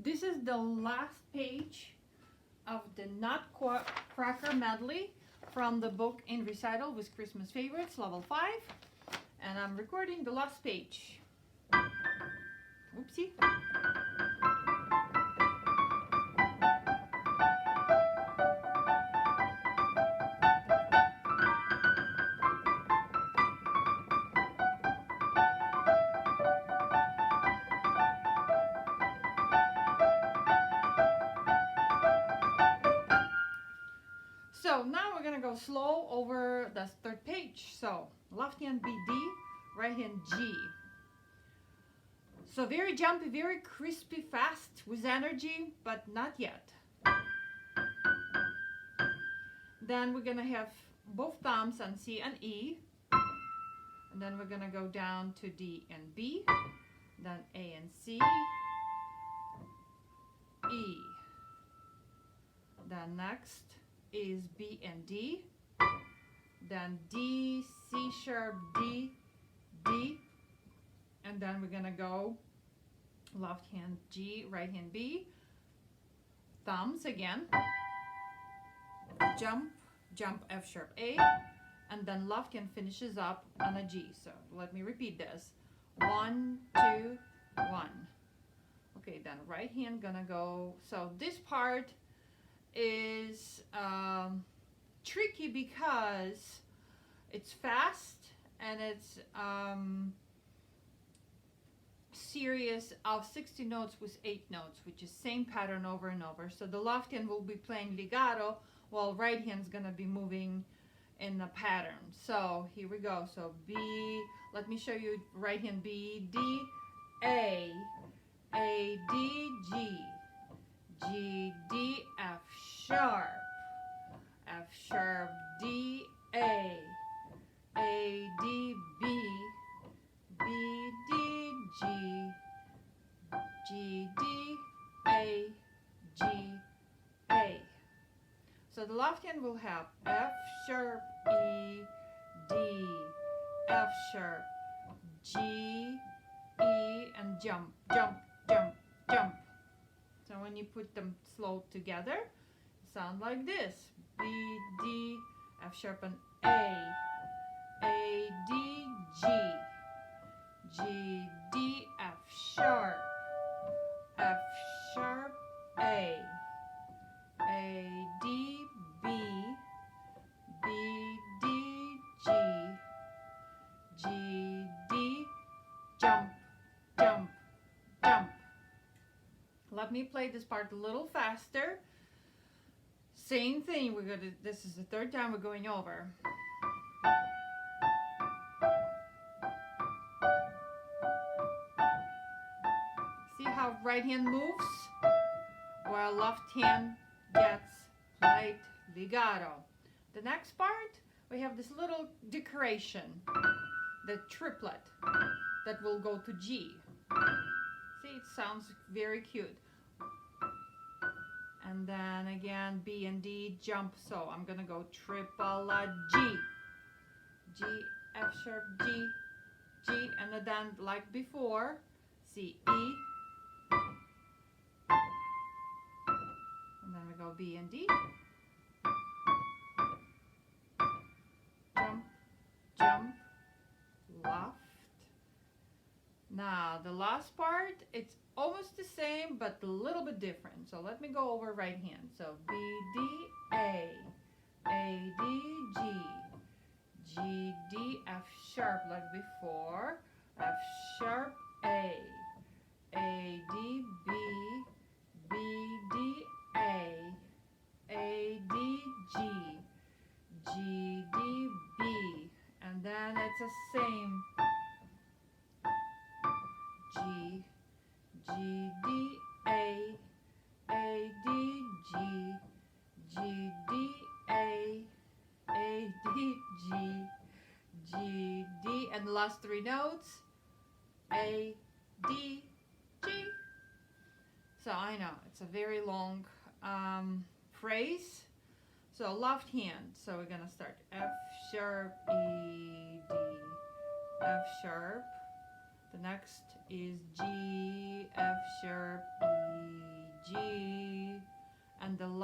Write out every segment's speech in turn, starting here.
This is the last page of the Nutcracker medley from the book In Recital with Christmas Favorites, level 5. And I'm recording the last page. Oopsie. So now we're gonna go slow over the third page. So left hand B, D, right hand G. So very jumpy, very crispy, fast, with energy, but not yet. Then we're gonna have both thumbs on C and E. And then we're gonna go down to D and B, then A and C, E. Then next is B and D, then D, C sharp, D, D, and then we're gonna go left hand G, right hand B, thumbs again, jump, jump F sharp A, and then left hand finishes up on a G. So let me repeat this. 1, 2, 1. Okay, then right hand gonna go. So this part is tricky because it's fast and it's series of 60 notes with 8 notes, which is same pattern over and over. So the left hand will be playing legato while right hand's gonna be moving in the pattern. So here we go. So B, let me show you right hand B, D, A, D, G, G, D, F sharp, D, A, D, B, B, D, G, G, D, A, G, A. So the left hand will have F sharp, E, D, F sharp, G, E, and jump, jump, jump, jump. So when you put them slow together, it sounds like this. B, D, F sharp, and A, D, G, G, D, F sharp, A, D, B, B, D, G, G, D, jump, jump, jump. Let me play this part a little faster. Same thing, this is the third time we're going over. See how right hand moves while left hand gets light legato. The next part, we have this little decoration, the triplet that will go to G. See, it sounds very cute. And then again, B and D, jump. So I'm gonna go triple G, G, F sharp, G, G, and then like before, C, E, and then we go B and D, jump, jump, left. Now the last part, it's almost the same but a little bit different. So let me go over right hand. So B, D, A, D, G, G, D, F sharp like before, F sharp, A, D, B, B, D, A, D, G, G, D, B, and then it's the same. G, G, D, A, D, G, G, D, A, D, G, G, D, and the last 3 notes, A, D, G. So I know, it's a very long phrase. So left hand, so we're gonna start F sharp, E, D, F sharp. The next is G, F sharp, E,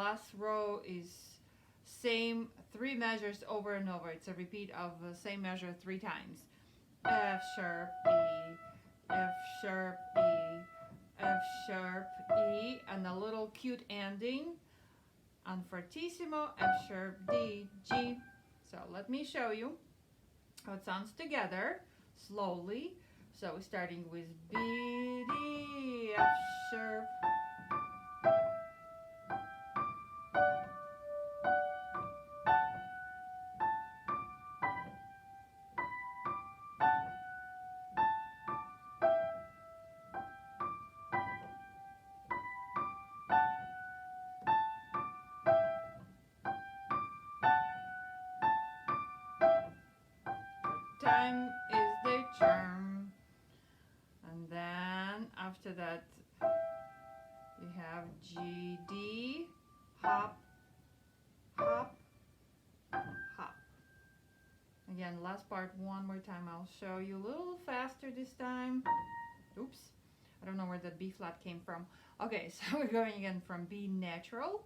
last row is same 3 measures over and over. It's a repeat of the same measure 3 times. F sharp E, F sharp E, F sharp E, and a little cute ending on fortissimo, F sharp D, G. So let me show you how it sounds together slowly. So starting with B, D, F sharp. Time is the charm. And then after that we have G, D, hop, hop, hop. Again, last part one more time. I'll show you a little faster this time. Oops, I don't know where that B flat came from. Okay, so we're going again from B natural